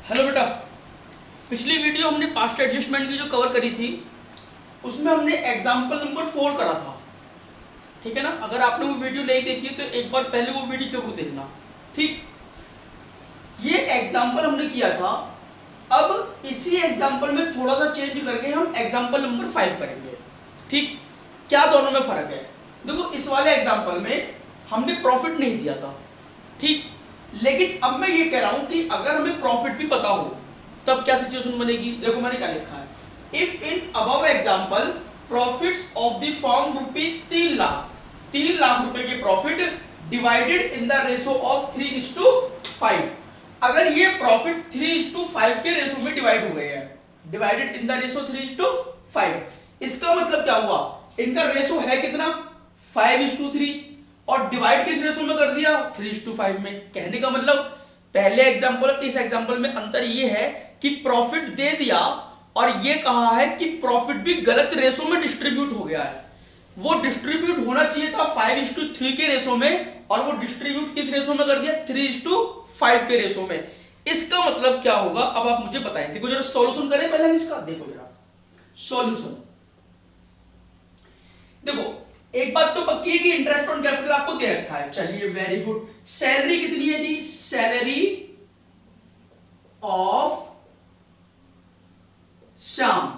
Hello बेटा, पिछली video हमने पास्ट एडजस्टमेंट की जो कवर करी थी उसमें हमने एग्जाम्पल नंबर 4 करा था। ठीक है ना। अगर आपने वो वीडियो नहीं देखी तो एक बार पहले वो वीडियो जरूर देखना। ठीक, ये एग्जाम्पल हमने किया था। अब इसी एग्जाम्पल में थोड़ा सा चेंज करके हम एग्जाम्पल नंबर 5 करेंगे। ठीक, क्या दोनों में फर्क है? देखो, इस वाले एग्जाम्पल में हमने प्रॉफिट नहीं दिया था। ठीक, लेकिन अब मैं ये कह रहा हूं कि अगर हमें प्रॉफिट भी पता हो तब क्या सिचुएशन बनेगी। देखो मैंने क्या लिखा है, if in above example profits of the firm rupee 3 lakh रुपए के profit divided in the ratio of 3:5। अगर ये प्रॉफिट 3:5 के रेशो में डिवाइड हो गए हैं, डिवाइडेड इन द रेशो 3:5, इसका मतलब क्या हुआ, इनका रेशो है कितना 5:3 और डिवाइड किस रेशो में कर दिया 3:5 में। कहने का मतलब पहले एग्जांपल और इस एग्जांपल में अंतर ये है कि प्रॉफिट दे दिया और ये कहा है कि प्रॉफिट भी गलत रेशो में डिस्ट्रीब्यूट हो गया है। वो डिस्ट्रीब्यूट होना चाहिए था 5:3 के रेशो में और वो डिस्ट्रीब्यूट किस रेशो में कर दिया 3:5 के रेशो में। इसका मतलब क्या होगा अब आप मुझे बताएं। देखो जरा सॉल्यूशन करें पहले हम इसका। देखो जरा सॉल्यूशन, देखो एक बात तो पक्की है कि इंटरेस्ट ऑन कैपिटल आपको दे रखा है। चलिए वेरी गुड। सैलरी कितनी है जी, सैलरी ऑफ श्याम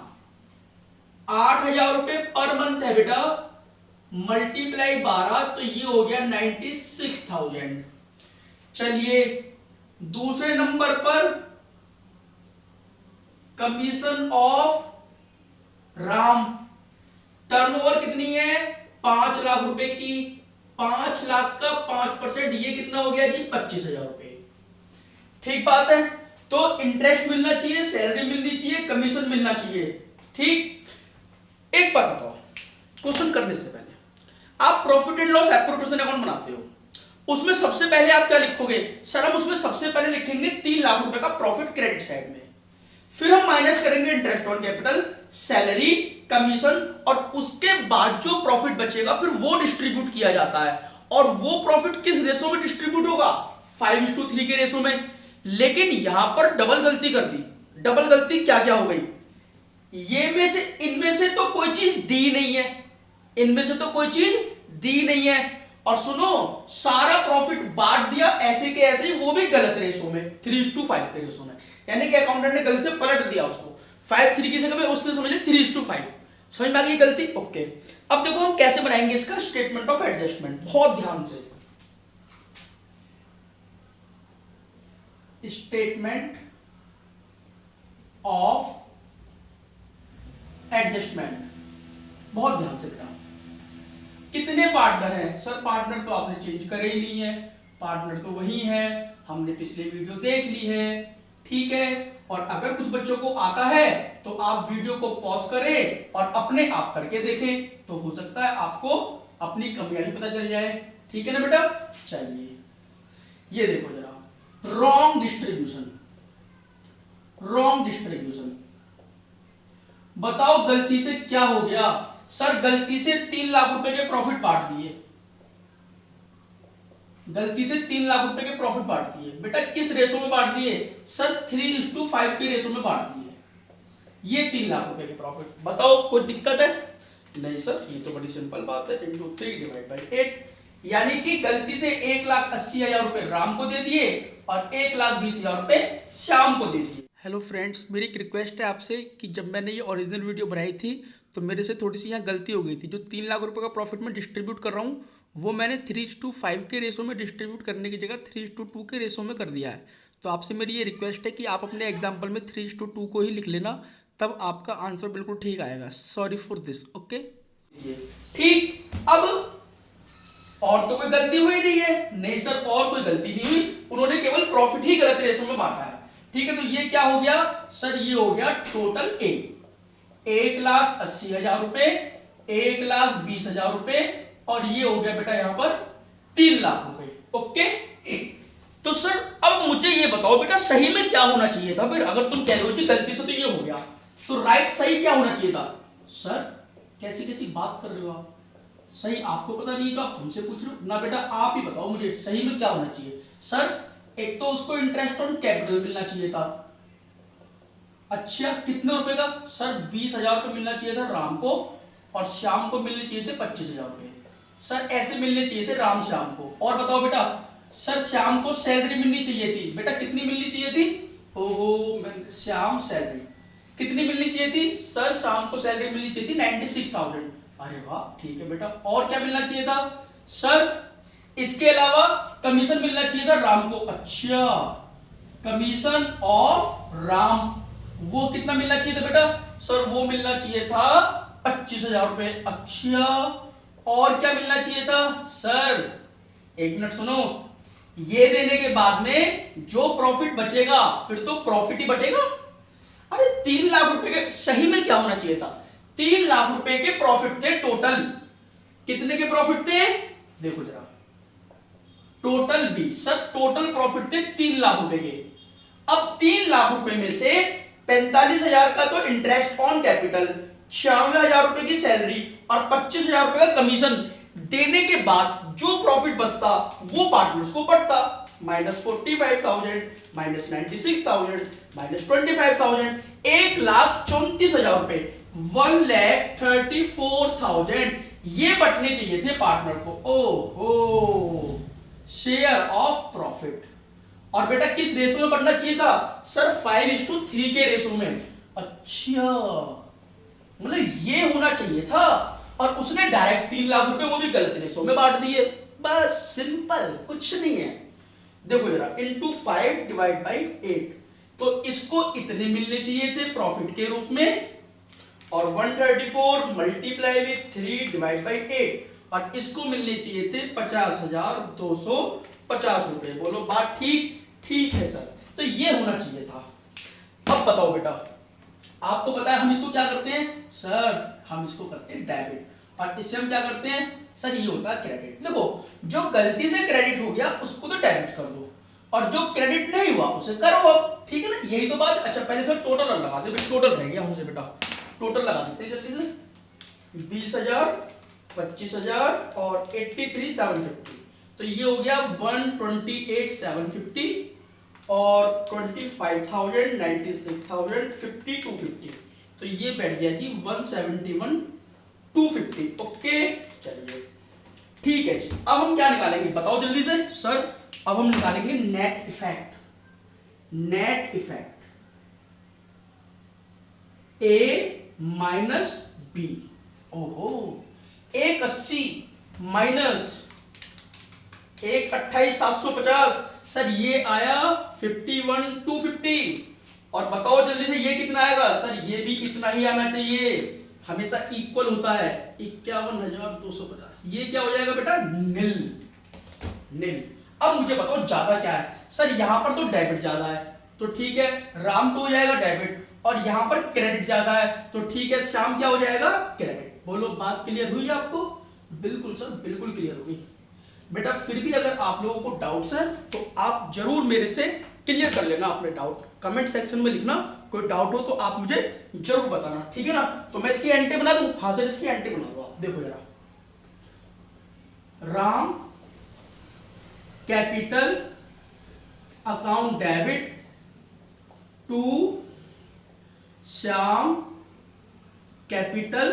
8,000 रुपए पर मंथ है बेटा, मल्टीप्लाई 12 तो ये हो गया 96,000। चलिए दूसरे नंबर पर कमीशन ऑफ राम, टर्नओवर कितनी है 5 लाख रुपए की, 5 लाख का 5% ये कितना हो गया जी 25,000 रुपए। ठीक बात है। तो इंटरेस्ट मिलना चाहिए, सैलरी मिलनी चाहिए, कमीशन मिलना चाहिए। ठीक, एक बात बताओ, क्वेश्चन करने से पहले आप profit and loss appropriation account बनाते हो, उसमें सबसे पहले आप क्या लिखोगे? सर हम उसमें सबसे पहले लिखेंगे 3 लाख रुपए का प्रॉफिट क्रेडिट साइड में, फिर हम माइनस करेंगे interest on capital, salary, commission और उसके बाद जो प्रॉफिट बचेगा फिर वो डिस्ट्रीब्यूट किया जाता है। और वो प्रॉफिट किस रेशो में डिस्ट्रीब्यूट होगा 5:3 के रेशो में। लेकिन यहां पर डबल गलती कर दी। डबल गलती क्या क्या हो गई, ये में से इनमें से तो कोई चीज दी नहीं है, इनमें से तो कोई चीज दी नहीं है। और सुनो, सारा प्रॉफिट बांट दिया ऐसे के ऐसे ही, वो भी गलत रेशो में 3:5 के रेशो में। यानी कि अकाउंटेंट ने गलती से पलट दिया उसको, 5:3 की जगह में उसने समझ लिया 3:5। समझ में आ गई गलती? ओके। अब देखो हम कैसे बनाएंगे इसका स्टेटमेंट ऑफ एडजस्टमेंट, बहुत ध्यान से। स्टेटमेंट ऑफ एडजस्टमेंट, बहुत ध्यान से बेटा। कितने पार्टनर हैं? सर पार्टनर तो आपने चेंज करे ही नहीं है, पार्टनर तो वही है, हमने पिछले वीडियो देख ली है। ठीक है, और अगर कुछ बच्चों को आता है तो आप वीडियो को पॉज करें और अपने आप करके देखें, तो हो सकता है आपको अपनी कमियां भी पता चल जाए। ठीक है ना बेटा। चलिए ये देखो जरा, रॉन्ग डिस्ट्रीब्यूशन, रॉन्ग डिस्ट्रीब्यूशन। बताओ गलती से क्या हो गया? सर गलती से 3 लाख रुपए के प्रॉफिट बांट दिए, गलती से 3 लाख रुपए के प्रॉफिट बांट दिए। बेटा किस रेशो में बांट दिए? सर 3:5 के रेशो में बांट दिए। ये 3 लाख रुपए के प्रॉफिट। बताओ कोई दिक्कत है? नहीं सर, ये तो बड़ी सिंपल बात है, इंटू 3 डिवाइड बाई 8। यानी कि गलती से 1,80,000 रुपए राम को दे दिए और 1,20,000 रुपए श्याम को दे दिए। हेलो फ्रेंड्स, मेरी एक रिक्वेस्ट है आपसे कि जब मैंने ये ओरिजिनल वीडियो बनाई थी तो मेरे से थोड़ी सी यहाँ गलती हो गई थी। जो 3 लाख रुपए का प्रॉफिट मैं डिस्ट्रीब्यूट कर रहा हूँ वो मैंने 3:5 के रेशो में डिस्ट्रीब्यूट करने की जगह 3:2 के रेशो में कर दिया है। तो आपसे मेरी ये रिक्वेस्ट है कि आप अपने एग्जाम्पल में 3:2 को ही लिख लेना, तब आपका आंसर बिल्कुल ठीक आएगा। Sorry for this. ओके ठीक। अब और तो कोई गलती हुई नहीं है? नहीं सर, और कोई गलती नहीं हुई, उन्होंने केवल प्रॉफिट ही गलत रेशो में बांटा है। ठीक है, तो ये क्या हो गया सर? ये हो गया टोटल 1,80,000 रुपए, 1,20,000 रुपए और ये हो गया बेटा यहां पर 3 लाख रुपए। ओके। तो सर अब मुझे ये बताओ बेटा सही में क्या होना चाहिए था? फिर अगर तुम कह रहे हो कि गलती से तो ये हो गया, तो राइट सही क्या होना चाहिए था? सर कैसी कैसी बात कर रहे हो आप? सही आपको पता नहीं तो आप हमसे पूछ रहे हो ना? बेटा आप ही बताओ मुझे सही में क्या होना चाहिए। सर एक तो उसको इंटरेस्ट ऑन कैपिटल मिलना चाहिए था, अच्छा कितने रुपए का? सर 20,000 रुपये मिलना चाहिए था राम को और श्याम को मिलने चाहिए थे 25,000 रुपये। सर ऐसे मिलने चाहिए थे राम श्याम को। और बताओ बेटा, सर श्याम को सैलरी मिलनी चाहिए थी। बेटा कितनी मिलनी चाहिए थी? ओहो श्याम सैलरी कितनी मिलनी चाहिए थी? सर श्याम को सैलरी मिलनी चाहिए थी 96,000। अरे वाह ठीक है बेटा। और क्या मिलना चाहिए था? सर इसके अलावा कमीशन मिलना चाहिए था राम को। अच्छा कमीशन ऑफ राम, वो कितना मिलना चाहिए था बेटा? सर वो मिलना चाहिए था 25,000 रुपए। अच्छा और क्या मिलना चाहिए था? सर एक मिनट सुनो, ये देने के बाद में जो प्रॉफिट बचेगा फिर तो प्रॉफिट ही बचेगा। अरे 3 लाख रुपए के, सही में क्या होना चाहिए था? 3 लाख रुपए के प्रॉफिट थे टोटल। कितने के प्रॉफिट थे? देखो जरा, टोटल भी सर टोटल प्रॉफिट थे 3 लाख रुपए के। अब 3 लाख रुपए में से 45,000 का तो इंटरेस्ट ऑन कैपिटल, 96,000 रुपए की सैलरी और 25,000 रुपए का कमीशन देने के बाद जो प्रॉफिट बचता वो पार्टनर्स को बढ़ता। -45,000 -96,000 -25,000, 1,34,000 रुपए, 1,34,000 ये बटने चाहिए थे पार्टनर को। ओहो शेयर ऑफ प्रॉफिट। और बेटा किस रेशो में बढ़ना चाहिए था? सर 5:3 के रेशो में। अच्छा मतलब ये होना चाहिए था और उसने डायरेक्ट 3 लाख रुपए वो भी गलत रेशो में बांट दिए। बस सिंपल, कुछ नहीं है। देखो जरा, into 5 डिवाइड बाई 8, तो इसको इतने मिलने चाहिए थे प्रॉफिट के रूप में, और 134 मल्टीप्लाई विथ 3 डिवाइड बाई 8, और इसको मिलने चाहिए थे 50,250 रुपए। बोलो बात ठीक? ठीक है सर, तो ये होना चाहिए था। अब बताओ बेटा, आपको पता है हम इसको क्या करते हैं? सर हम इसको करते हैं डेबिट, और इससे हम क्या करते हैं? सर ये होता है क्रेडिट। देखो जो गलती से क्रेडिट हो गया उसको तो डेबिट कर दो, और जो क्रेडिट नहीं हुआ उसे करो अब, ठीक है ना? यही तो बात। अच्छा पहले सर टोटल लगा दे, टोटल रह गया हमसे बेटा, टोटल लगा देते हैं जल्दी से। 20,000 25,000 और 83,750, तो ये हो गया 128,750 और 25,000 96,000 50 250, तो ये बैठ गया जी 171,250। ओके चलिए ठीक है जी। अब हम क्या निकालेंगे बताओ जल्दी से? सर अब हम निकालेंगे नेट इफेक्ट। नेट इफेक्ट ए माइनस बी। ओहो 180 माइनस 128,750, सर ये आया 51,250। और बताओ जल्दी से ये कितना आएगा? सर ये भी इतना ही आना चाहिए, हमेशा इक्वल होता है 51,250। ये क्या हो जाएगा बेटा? नील। नील। अब मुझे बताओ ज्यादा क्या है? सर यहां पर तो डेबिट ज्यादा है, तो ठीक है राम तो हो जाएगा डेबिट, और यहां पर क्रेडिट ज्यादा है, तो ठीक है श्याम क्या हो जाएगा? क्रेडिट। बोलो बात क्लियर हुई आपको? बिल्कुल सर बिल्कुल क्लियर हुई बेटा। फिर भी अगर आप लोगों को डाउट्स हैं तो आप जरूर मेरे से क्लियर कर लेना अपने डाउट, कमेंट सेक्शन में लिखना। कोई डाउट हो तो आप मुझे जरूर बताना, ठीक है ना? तो मैं इसकी एंट्री बना दूं? हाँ सर इसकी एंट्री बना दो। आप देखो जरा, Ram capital account debit to Shyam capital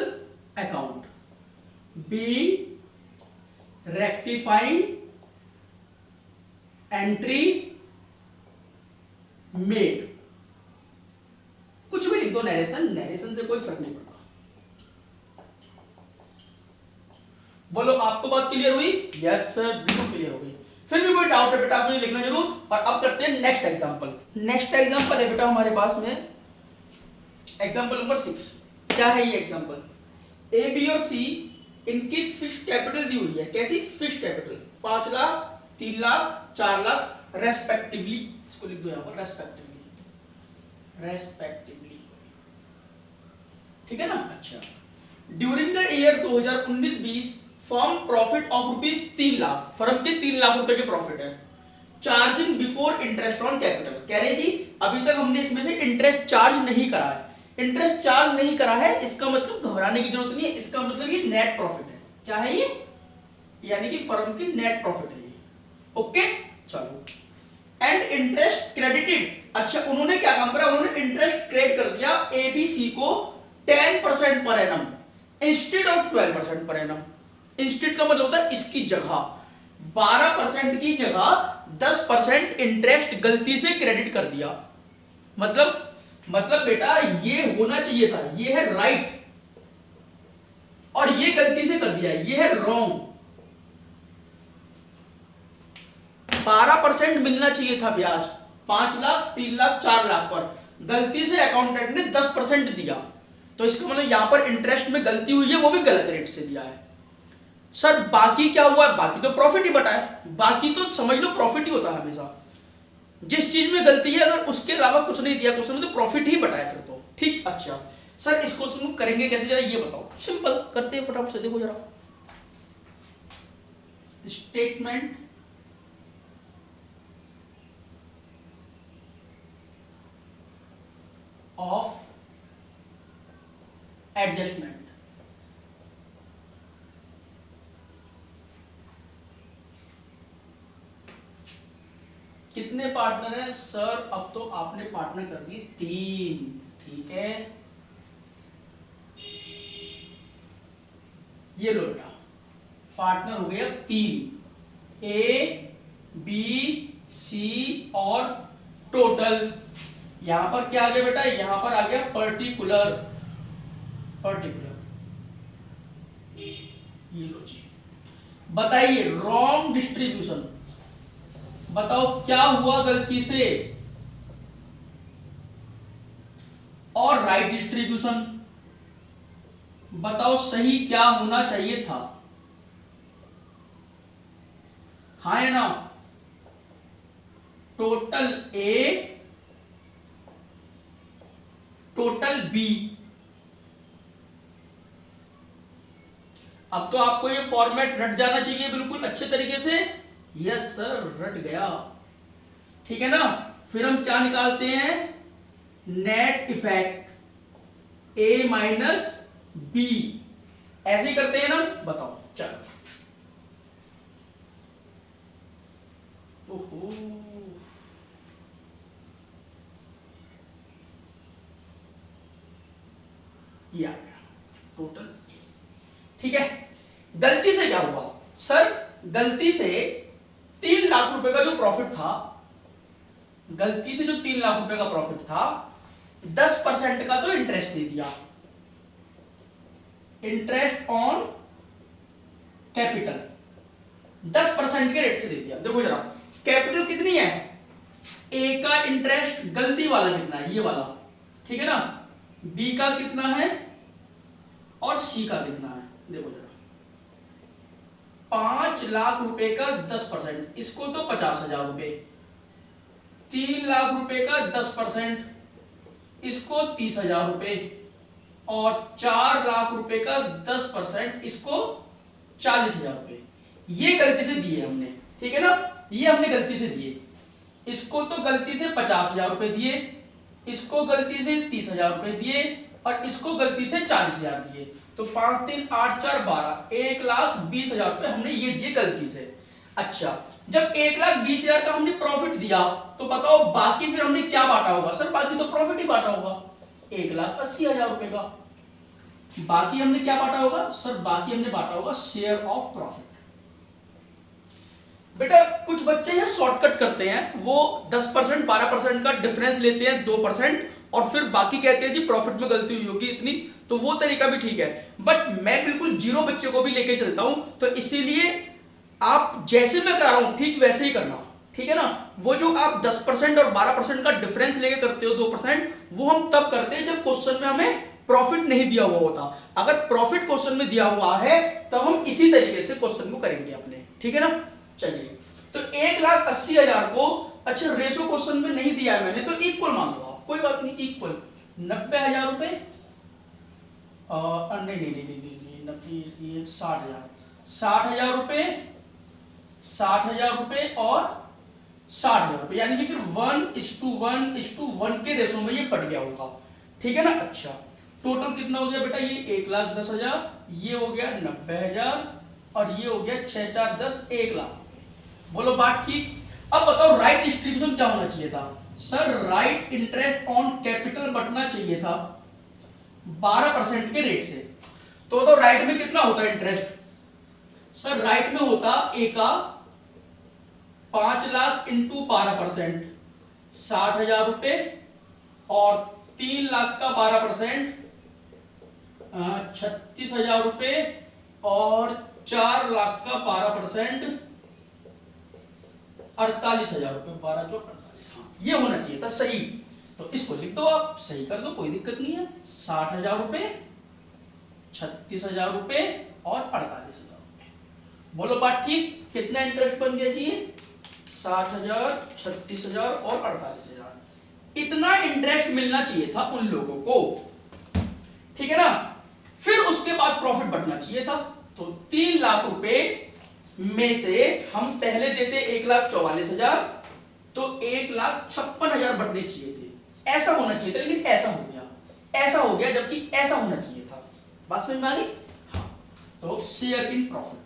account being rectifying entry made. कुछ भी लिख दो, नरेशन, नरेशन से कोई फर्क नहीं पड़ता। बोलो आपको बात क्लियर हुई? यस सर बिल्कुल क्लियर हो गई। फिर भी कोई डाउट है बेटा आप मुझे लिखना जरूर। और अब करते हैं नेक्स्ट एग्जांपल। नेक्स्ट एग्जांपल है बेटा हमारे पास में एग्जांपल नंबर 6। क्या है ये एग्जांपल? ए बी और सी इनकी फिक्स कैपिटल दी हुई है। कैसी fix capital? 5 lakh 3 lakh 4 lakh respectively. इसको लिख दो यहां पर रेस्पेक्टिवली, रेस्पेक्टिवली, ठीक है ना? अच्छा during the year 2019-20 firm profit of rupees 3 lakh, firm के 3 लाख रुपए के प्रॉफिट है, charging before interest on capital. कह रहे जी अभी तक हमने इसमें से इंटरेस्ट चार्ज नहीं करा है। इंटरेस्ट चार्ज नहीं करा है इसका मतलब घबराने की जरूरत नहीं है, इसका मतलब ये नेट प्रॉफिट है। क्या है ये? यानी कि फर्म की नेट प्रॉफिट है ये। ओके चलो एंड इंटरेस्ट क्रेडिटेड। अच्छा, उन्होंने क्या काम करा, उन्होंने इंटरेस्ट क्रेडिट कर दिया एबीसी को 10% per annum instead of 12% per annum. Instead का मतलब होता है इसकी जगह 12% की जगह 10% इंटरेस्ट गलती से क्रेडिट कर दिया। मतलब बेटा ये होना चाहिए था, ये है राइट, और ये गलती से कर दिया, ये है रॉन्ग। 12% मिलना चाहिए था ब्याज 5 लाख 3 लाख 4 लाख पर, गलती से अकाउंटेंट ने 10% दिया, तो इसका मतलब यहां पर इंटरेस्ट में गलती हुई है, वो भी गलत रेट से दिया है। सर बाकी क्या हुआ, बाकी तो प्रॉफिट ही बटा है, बाकी तो समझ लो प्रॉफिट ही होता है हमेशा। जिस चीज में गलती है अगर उसके अलावा कुछ नहीं दिया क्वेश्चन में तो प्रॉफिट ही बटा है फिर तो। ठीक, अच्छा सर इस क्वेश्चन को करेंगे कैसे, जरा ये बताओ। सिंपल करते हैं फटाफट से, देखो जरा। Statement of adjustment. कितने पार्टनर हैं सर, अब तो आपने पार्टनर कर दिए 3, ठीक है। ये लो बेटा, पार्टनर हो गया 3, ए बी सी और टोटल। यहां पर क्या आ गया बेटा, यहां पर आ गया पर्टिकुलर। ये लो जी, बताइए रॉन्ग डिस्ट्रीब्यूशन, बताओ क्या हुआ गलती से, और राइट डिस्ट्रीब्यूशन बताओ सही क्या होना चाहिए था। हाँ है ना, टोटल ए टोटल बी। अब तो आपको ये फॉर्मेट रट जाना चाहिए बिल्कुल अच्छे तरीके से। यस सर, रट गया, ठीक है ना। फिर हम क्या निकालते हैं, नेट इफेक्ट ए माइनस बी, ऐसे ही करते हैं ना। बताओ चलो, ओहो ये आ गया टोटल, ठीक है। गलती से क्या हुआ सर, गलती से 3 लाख रुपए का जो प्रॉफिट था, गलती से जो 3 लाख रुपए का प्रॉफिट था 10% का तो इंटरेस्ट दे दिया, इंटरेस्ट ऑन कैपिटल 10% के रेट से दे दिया। देखो जरा कैपिटल कितनी है, ए का इंटरेस्ट गलती वाला कितना है, ये वाला, ठीक है ना। बी का कितना है और सी का कितना है, देखो जरा 5 लाख रुपए का 10%, इसको तो 50,000 रुपए। 3 लाख रुपए का 10%, इसको 30,000 रुपए, और 4 लाख रुपए का 10%, इसको 40,000 रुपए। ये गलती से दिए हमने, ठीक है ना, ये हमने गलती से दिए। इसको तो गलती से 50,000 रुपए दिए, इसको गलती से 30,000 रुपए दिए, और इसको गलती से 40,000 दिए। तो 5 3 8 4 12, 1,20,000 रुपए हमने ये दिए गलती से। अच्छा, जब 1,20,000 का हमने प्रॉफिट दिया तो बताओ बाकी फिर हमने क्या बांटा होगा। सर बाकी तो प्रॉफिट ही बांटा होगा, 1,80,000 रुपए का। बाकी हमने क्या बांटा होगा सर, बाकी हमने बांटा होगा शेयर ऑफ प्रॉफिट। बेटा कुछ बच्चे हैं शॉर्टकट करते हैं, वो 10% 12% का डिफरेंस लेते हैं 2%, और फिर बाकी कहते हैं जी प्रॉफिट में गलती हुई होगी इतनी, तो वो तरीका भी ठीक है। बट मैं बिल्कुल 0 बच्चे को भी लेके चलता हूं, तो इसीलिए आप जैसे मैं करा रहा हूं ठीक वैसे ही करना, ठीक है ना। वो जो आप 10% और 12% का डिफरेंस लेके करते हो 2%, वो हम तब करते हैं जब क्वेश्चन में हमें प्रॉफिट नहीं दिया हुआ होता। अगर प्रॉफिट क्वेश्चन में दिया हुआ है तब हम इसी तरीके से क्वेश्चन को करेंगे अपने, ठीक है ना। चलिए, तो 1,80,000 को, अच्छा रेशो क्वेश्चन में नहीं दिया है मैंने, तो इक्वल मान लो आप, कोई बात नहीं, इक्वल 90,000 रुपए, नहीं 90, 60,000 रुपए, 60,000 रुपए और 60,000 रुपए, यानी कि फिर 1:1:1 के रेशो में ये पड़ गया होगा, ठीक है ना। अच्छा टोटल कितना हो गया बेटा, ये 1,10,000, ये हो गया 90,000, और ये हो गया 6 4 10, 1 लाख। बोलो बात ठीक। अब बताओ राइट डिस्ट्रीब्यूशन क्या होना चाहिए था sir? Right interest on capital बढ़ना चाहिए था 12% के रेट से। तो राइट में कितना होता है इंटरेस्ट सर? राइट में होता ए का 5 लाख इंटू 12%, 60,000 रुपए, और 3 लाख का 12%, 36,000 रुपए, और 4 लाख का 12%, 48,000 रुपए। 12 जो 48, हाँ ये होना चाहिए था सही। तो इसको लिख दो, आप सही कर दो, कोई दिक्कत नहीं है। 60,000 रुपए, 36,000 रुपए और 48,000 रुपए। बोलो बात ठीक? कितना इंटरेस्ट बन गया जी? 60,000, 36,000 और 48,000। इतना इंटरेस्ट मिलना चाहिए था उन लोगों को, ठीक है ना? फिर उसके बाद प्रॉफिट बढ़ना चाहिए था। तो 3 लाख रुपए में से हम पहले देते 1,44,000, तो 1,56,000 बढ़ने चाहिए थे। ऐसा होना चाहिए था, लेकिन ऐसा हो गया, ऐसा हो गया, जबकि ऐसा होना चाहिए था। बात समझ में आ गई? हाँ। तो शेयर इन प्रॉफिट।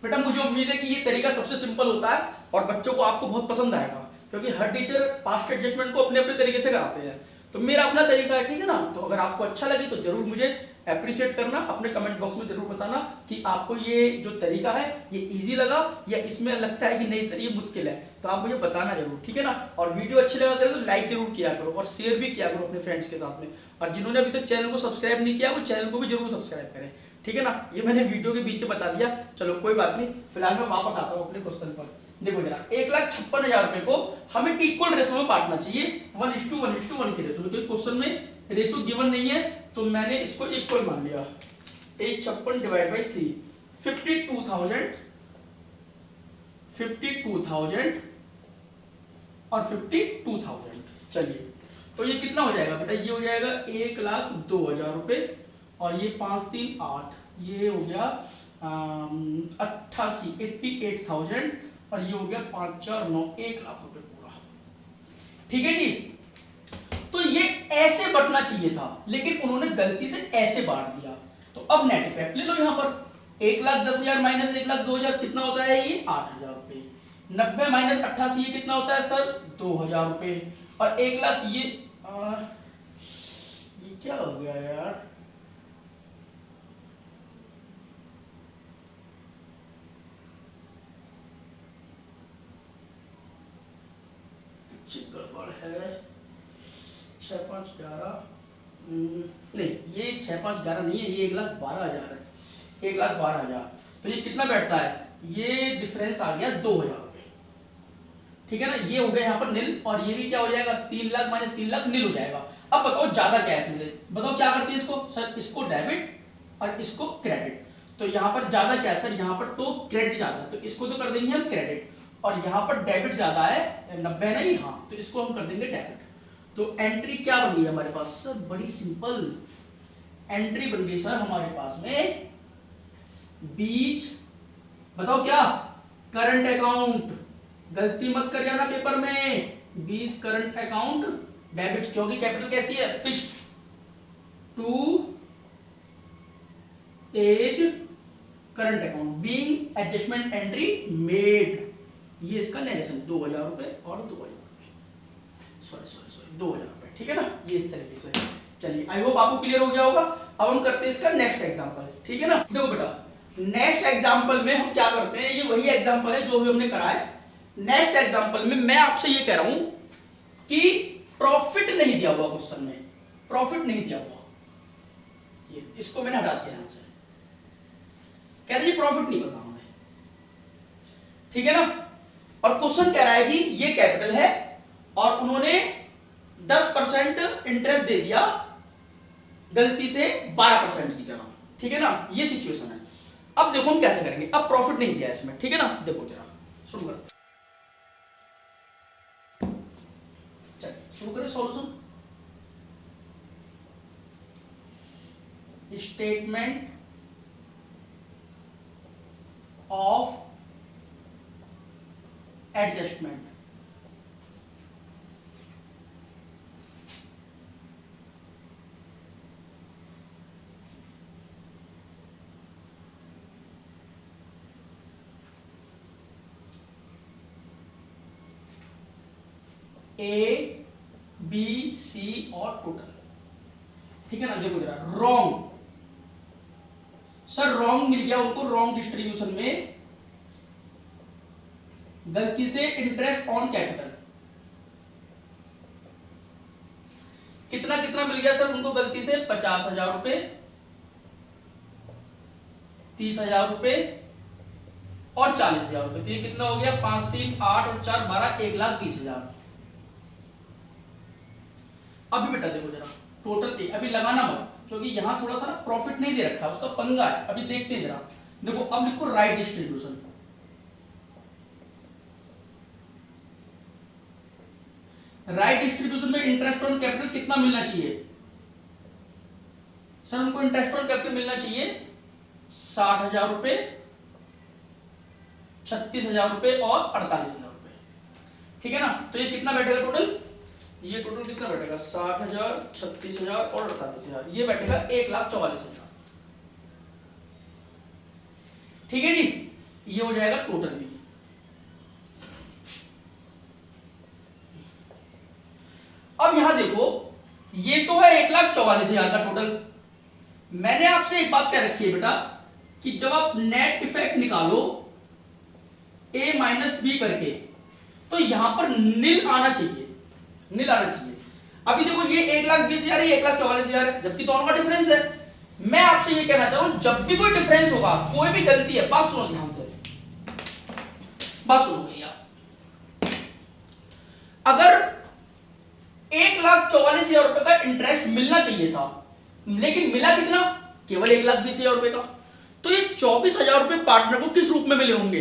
बेटा मुझे उम्मीद है कि ये तरीका सबसे सिंपल होता है और बच्चों को आपको बहुत पसंद आएगा, क्योंकि हर टीचर पास्ट एडजस्टमेंट को अपने अपने तरीके से कराते हैं। तो मेरा अपना तरीका है, ठीक है ना? तो अगर आपको अच्छा लगे तो जरूर मुझे अप्रिशिएट करना, अपने कमेंट बॉक्स में जरूर बताना कि आपको ये जो तरीका है ये इजी लगा या इसमें लगता है कि नहीं सर ये मुश्किल है। तो आप मुझे बताना जरूर, ठीक है ना? और वीडियो अच्छी लगा करे तो लाइक जरूर किया करो और शेयर भी किया करो अपने फ्रेंड्स के साथ में। और जिन्होंने अभी तक चैनल को सब्सक्राइब नहीं किया वो चैनल को भी जरूर सब्सक्राइब करें, ठीक है ना? ये मैंने वीडियो के बीच में बता दिया। चलो कोई बात नहीं, फिलहाल मैं वापस आता हूँ अपने क्वेश्चन पर। देखो जरा, 1,56,000 रुपए को हमें इक्वल रेशो में बांटना चाहिए, 1:1:1 के रेशो में। क्योंकि क्वेश्चन में रेशो गिवन नहीं है तो मैंने इसको इक्वल मान लिया। 156 डिवाइड बाई 3, 52,000, 52,000 और 52,000। चलिए तो ये कितना हो जाएगा बेटा? ये हो जाएगा 1,02,000 रुपए, और ये 5 3 8, ये हो गया 88,000, और ये हो गया 5 4 9, 1 लाख रुपए पूरा। ठीक है जी? तो ये ऐसे बढ़ना चाहिए था, लेकिन उन्होंने गलती से ऐसे बांट दिया। तो अब नेट इफेक्ट ले लो यहां पर। 1,10,000 माइनस 1,02,000 कितना होता है? ये 8,000 रुपए। 90 माइनस 88 ये कितना होता है सर? 2,000 रुपए। और 1 लाख ये क्या हो गया यार? गड़बड़ है। 6 5 11 नहीं, ये 6 5 11 नहीं है, ये 1,12,000 है। 1,12,000 तो ये कितना बैठता है? ये डिफरेंस आ गया 2,000 रुपए, ठीक है ना? ये हो गया यहाँ पर नील, और ये भी क्या हो जाएगा? 3 लाख माइनस 3 लाख नील हो जाएगा। अब बताओ ज्यादा क्या है इसमें से? बताओ क्या करते हैं इसको सर? इसको डेबिट और इसको क्रेडिट। तो यहाँ पर ज्यादा क्या है सर? यहाँ पर तो क्रेडिट ज्यादा है, तो इसको तो कर देंगे हम क्रेडिट, और यहाँ पर डेबिट ज्यादा है 90 नहीं, हाँ तो इसको हम कर देंगे डेबिट। तो एंट्री क्या बन गई हमारे पास सर? बड़ी सिंपल एंट्री बन गई सर हमारे पास में, बीच बताओ क्या? Current account. गलती मत कर जाना पेपर में, 20 करंट अकाउंट डेबिट, क्योंकि कैपिटल कैसी है? Fixed. To A's current account being adjustment entry made. ये इसका नरेशन 2,000 रुपए और 2,000 रुपए, सॉरी 2,000 रुपए, ठीक है ना? ये इस तरीके से। चलिए आई होप आपको क्लियर हो गया होगा। अब हम करते हैं इसका नेक्स्ट एग्जांपल, ठीक है ना? देखो बेटा, नेक्स्ट एग्जांपल में हम क्या करते हैं, ये वही एग्जांपल है जो भी हमने करा है। नेक्स्ट एग्जांपल में मैं आपसे ये कह रहा हूं कि प्रॉफिट नहीं दिया हुआ, क्वेश्चन में प्रॉफिट नहीं दिया हुआ, ये इसको मैंने हटा दिया यहां से। कह रही प्रॉफिट नहीं पता हमें, ठीक है ना? और क्वेश्चन कह रहा है कि ये कैपिटल है और उन्होंने 10% इंटरेस्ट दे दिया गलती से 12% की जगह, ठीक है ना? ये सिचुएशन है। अब देखो हम कैसे करेंगे। अब प्रॉफिट नहीं दिया इसमें, ठीक है ना? देखो जरा शुरू करो, चलिए शुरू करें solution. Statement of adjustment. A B C और टोटल, ठीक है ना। देखो जरा, रॉन्ग, सर रॉन्ग मिल गया उनको, रॉन्ग डिस्ट्रीब्यूशन में गलती से इंटरेस्ट ऑन कैपिटल कितना कितना मिल गया सर उनको गलती से 50,000 रुपए, 30,000 रुपए और 40,000 रुपए। तो ये कितना हो गया, 5 3 8 और 4 12, 1,30,000। अभी बेटा देखो जरा टोटल, अभी लगाना मत क्योंकि यहां थोड़ा सा ना प्रॉफिट नहीं दे रखा, उसका पंगा है। अभी देखते हैं जरा, देखो अब लिखो राइट डिस्ट्रीब्यूशन। राइट डिस्ट्रीब्यूशन में इंटरेस्ट ऑन कैपिटल कितना मिलना चाहिए सर, उनको इंटरेस्ट ऑन कैपिटल मिलना चाहिए 60,000 रुपए, 36,000 रुपए और 48,000 रुपए, ठीक है ना। तो ये कितना बैठेगा टोटल, ये टोटल कितना बैठेगा, 60,000, 36,000 और 48,000, ये बैठेगा 1,44,000, ठीक है जी। ये हो जाएगा टोटल भी। अब यहां देखो, ये तो है 1,44,000 का टोटल। मैंने आपसे एक बात क्या रखी है बेटा कि जब आप नेट इफेक्ट निकालो ए माइनस बी करके, तो यहां पर नील आना चाहिए, नील आना चाहिए। अभी देखो ये 1,20,000 है, 1,44,000 है, जबकि दोनों का डिफरेंस है। मैं आपसे ये कहना चाह रहा हूं, जब भी कोई डिफरेंस होगा, कोई भी गलती है, बात सुनो ध्यान से, बात सुनो भैया। अगर 1,44,000 रुपए का इंटरेस्ट मिलना चाहिए था, लेकिन मिला कितना, केवल 1,20,000 रुपए का, तो ये 24,000 रुपए पार्टनर को किस रूप में मिले होंगे,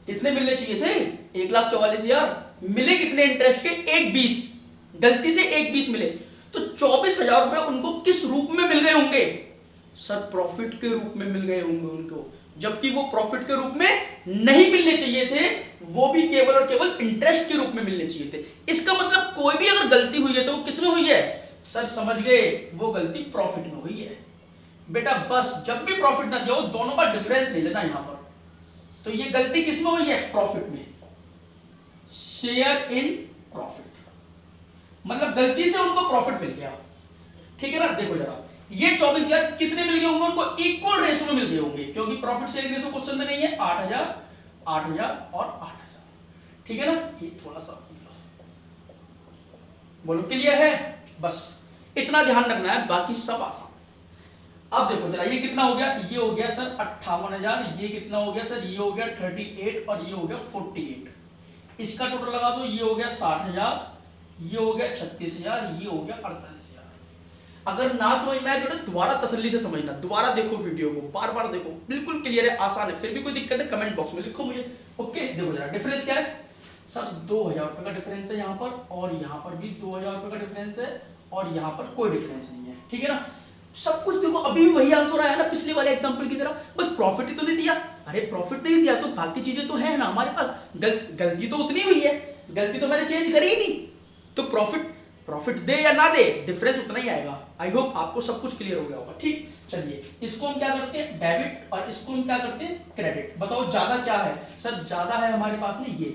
कितने मिलने चाहिए थे, 1,44,000, मिले कितने इंटरेस्ट के, 1,20, गलती से 1,20 मिले, तो 24,000 रुपए उनको किस रूप में मिल गए होंगे सर, प्रॉफिट के रूप में मिल गए होंगे उनको, जबकि वो प्रॉफिट के रूप में नहीं मिलने चाहिए थे, वो भी केवल और केवल इंटरेस्ट के रूप में मिलने चाहिए थे। इसका मतलब कोई भी अगर गलती हुई है तो वो किसमें हुई है सर, समझ गए, वो गलती प्रॉफिट में हुई है बेटा। बस जब भी प्रॉफिट ना दिया हो, दोनों का डिफरेंस ले लेना यहां पर। तो ये गलती किसमें हुई है, प्रॉफिट में, शेयर इन प्रॉफिट, मतलब गलती से उनको प्रॉफिट मिल गया, ठीक है ना। देखो जरा, ये 24,000 कितने मिल गए होंगे उनको, इक्वल रेशो में मिल गए होंगे, क्योंकि प्रॉफिट शेयरिंग रेशो क्वेश्चन में नहीं है। 8,000 8,000 और 8,000, ठीक है ना। ये थोड़ा सा बोलो, क्लियर है, बस इतना ध्यान रखना है, बाकी सब आसान। अब देखो जरा, ये कितना हो गया, ये हो गया सर 58,000, ये कितना हो गया सर, ये हो गया 38 और ये हो गया 48, इसका टोटल लगा दो, ये हो गया 60,000, ये हो गया 36,000, ये हो गया 48,000। अगर ना समझ में आए बेटा दोबारा तसल्ली से समझना, दोबारा देखो वीडियो को, बार बार देखो, बिल्कुल क्लियर है, आसान है। फिर भी कोई दिक्कत है कमेंट बॉक्स में लिखो मुझे, ओके। देखो जरा डिफरेंस क्या है सर, 2,000 रुपए का डिफरेंस है यहाँ पर, और यहाँ पर भी 2,000 रुपए का डिफरेंस है, और यहाँ पर कोई डिफरेंस नहीं है, ठीक है ना। सब कुछ देखो, अभी भी वही आंसर आया ना पिछले वाले एग्जांपल की तरह, बस प्रॉफिट ही तो नहीं दिया। अरे प्रॉफिट नहीं दिया तो बाकी चीजें तो है ना हमारे पास, गलती तो उतनी हुई है, गलती तो मैंने चेंज करी ही नहीं, तो प्रॉफिट दे या ना दे, डिफरेंस उतना ही आएगा। आई होप आपको सब कुछ क्लियर हो गया होगा, ठीक। चलिए, इसको हम क्या करते हैं, डेबिट, और इसको हम क्या करते हैं, क्रेडिट। बताओ ज्यादा क्या है सर, ज्यादा है हमारे पास में ये,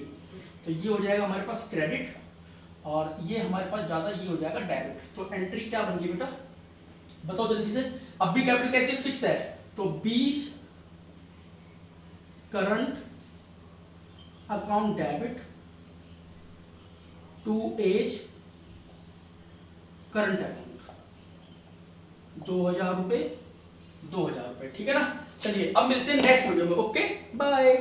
तो ये हो जाएगा हमारे पास क्रेडिट, और ये हमारे पास ज्यादा, ये हो जाएगा डेबिट। तो एंट्री क्या बन गई बेटा, बताओ जल्दी से। अब भी कैपिटल कैसे फिक्स है, तो 20 current account debit to A's current account, 2,000 रुपए, 2,000 रुपए, ठीक है ना। चलिए अब मिलते हैं नेक्स्ट वीडियो में, ओके बाय।